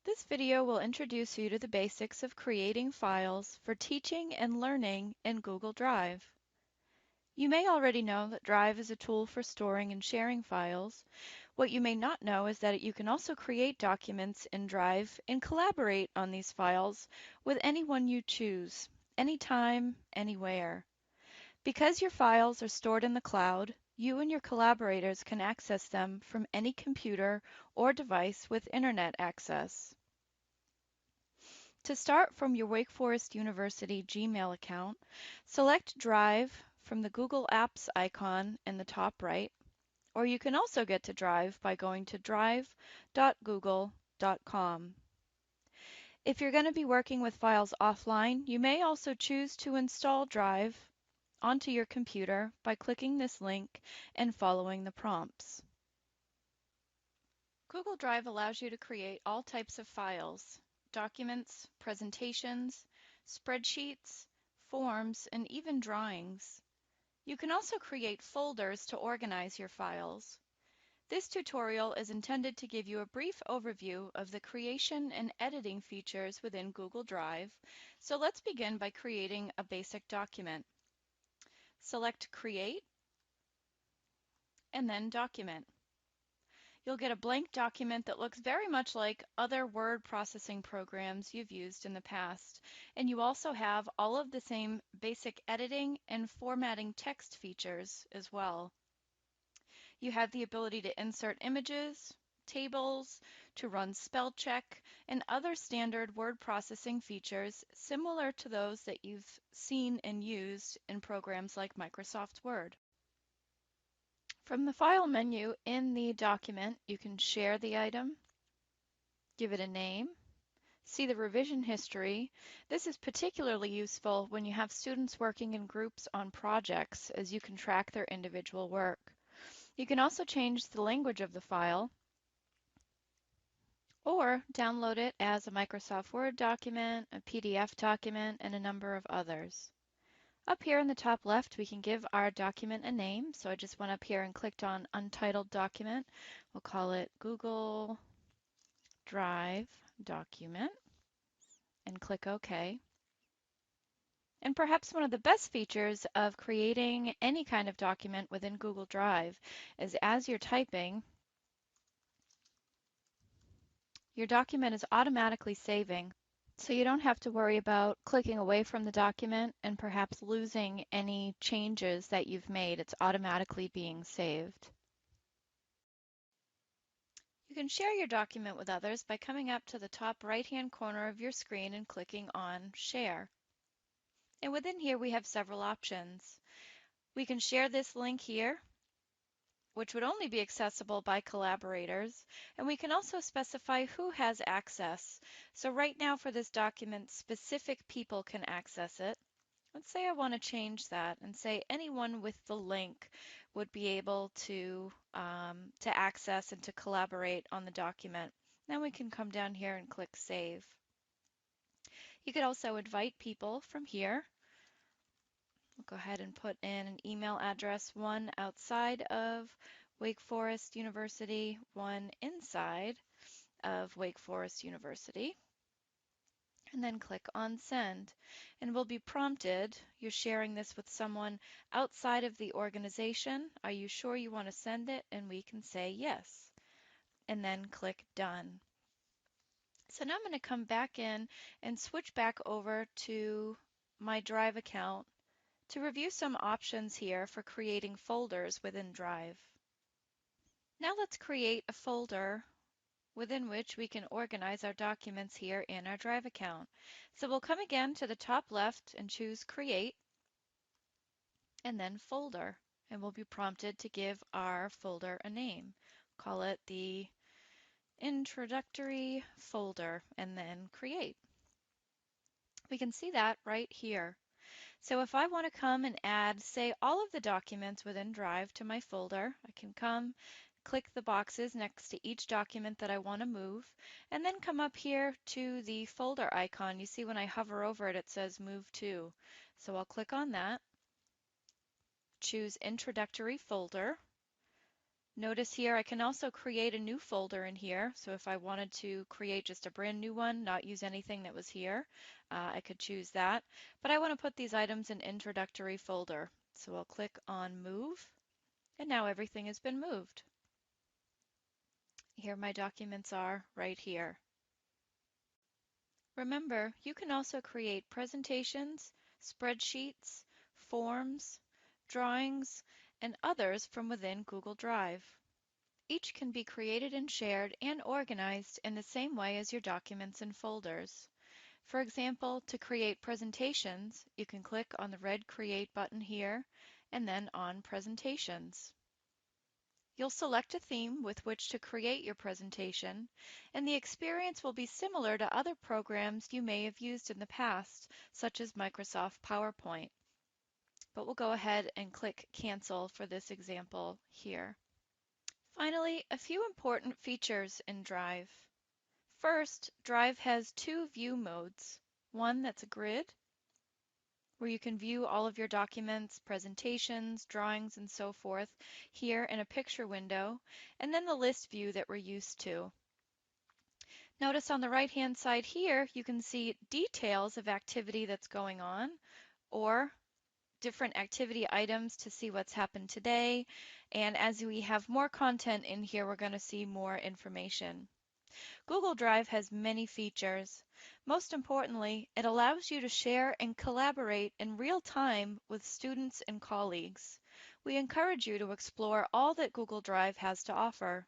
This video will introduce you to the basics of creating files for teaching and learning in Google Drive. You may already know that Drive is a tool for storing and sharing files. What you may not know is that you can also create documents in Drive and collaborate on these files with anyone you choose, anytime, anywhere. Because your files are stored in the cloud, you and your collaborators can access them from any computer or device with internet access. To start from your Wake Forest University Gmail account, select Drive from the Google Apps icon in the top right, or you can also get to Drive by going to drive.google.com. If you're going to be working with files offline, you may also choose to install Drive onto your computer by clicking this link and following the prompts. Google Drive allows you to create all types of files: documents, presentations, spreadsheets, forms, and even drawings. You can also create folders to organize your files. This tutorial is intended to give you a brief overview of the creation and editing features within Google Drive, so let's begin by creating a basic document. Select Create, and then Document. You'll get a blank document that looks very much like other word processing programs you've used in the past, and you also have all of the same basic editing and formatting text features as well. You have the ability to insert images, tables, to run spell check, and other standard word processing features similar to those that you've seen and used in programs like Microsoft Word. From the File menu in the document, you can share the item, give it a name, see the revision history. This is particularly useful when you have students working in groups on projects, as you can track their individual work. You can also change the language of the file or download it as a Microsoft Word document, a PDF document, and a number of others. Up here in the top left, we can give our document a name. So I just went up here and clicked on Untitled Document. We'll call it Google Drive Document and click OK. And perhaps one of the best features of creating any kind of document within Google Drive is as you're typing, your document is automatically saving. So you don't have to worry about clicking away from the document and perhaps losing any changes that you've made. It's automatically being saved. You can share your document with others by coming up to the top right-hand corner of your screen and clicking on Share. And within here we have several options. We can share this link here, which would only be accessible by collaborators, and we can also specify who has access. So right now for this document, specific people can access it. Let's say I want to change that and say anyone with the link would be able to access and to collaborate on the document. Then we can come down here and click Save. You could also invite people from here. We'll go ahead and put in an email address, one outside of Wake Forest University, one inside of Wake Forest University. And then click on Send. And we'll be prompted, you're sharing this with someone outside of the organization. Are you sure you want to send it? And we can say yes. And then click Done. So now I'm going to come back in and switch back over to my Drive account to review some options here for creating folders within Drive. Now let's create a folder within which we can organize our documents here in our Drive account. So we'll come again to the top left and choose Create, and then Folder, and we'll be prompted to give our folder a name. Call it the Introductory Folder, and then Create. We can see that right here. So if I want to come and add, say, all of the documents within Drive to my folder, I can come, click the boxes next to each document that I want to move, and then come up here to the folder icon. You see when I hover over it, it says Move To. So I'll click on that, choose Introductory Folder. Notice here I can also create a new folder in here. So if I wanted to create just a brand new one, not use anything that was here, I could choose that. But I want to put these items in introductory folder. So I'll click on Move, and now everything has been moved. Here my documents are right here. Remember, you can also create presentations, spreadsheets, forms, drawings, and others from within Google Drive. Each can be created and shared and organized in the same way as your documents and folders. For example, to create presentations, you can click on the red Create button here and then on Presentations. You'll select a theme with which to create your presentation, and the experience will be similar to other programs you may have used in the past, such as Microsoft PowerPoint. But we'll go ahead and click Cancel for this example here. Finally, a few important features in Drive. First, Drive has two view modes. One that's a grid, where you can view all of your documents, presentations, drawings, and so forth here in a picture window, and then the list view that we're used to. Notice on the right-hand side here, you can see details of activity that's going on, or different activity items to see what's happened today. And as we have more content in here, we're going to see more information. Google Drive has many features. Most importantly, it allows you to share and collaborate in real time with students and colleagues. We encourage you to explore all that Google Drive has to offer.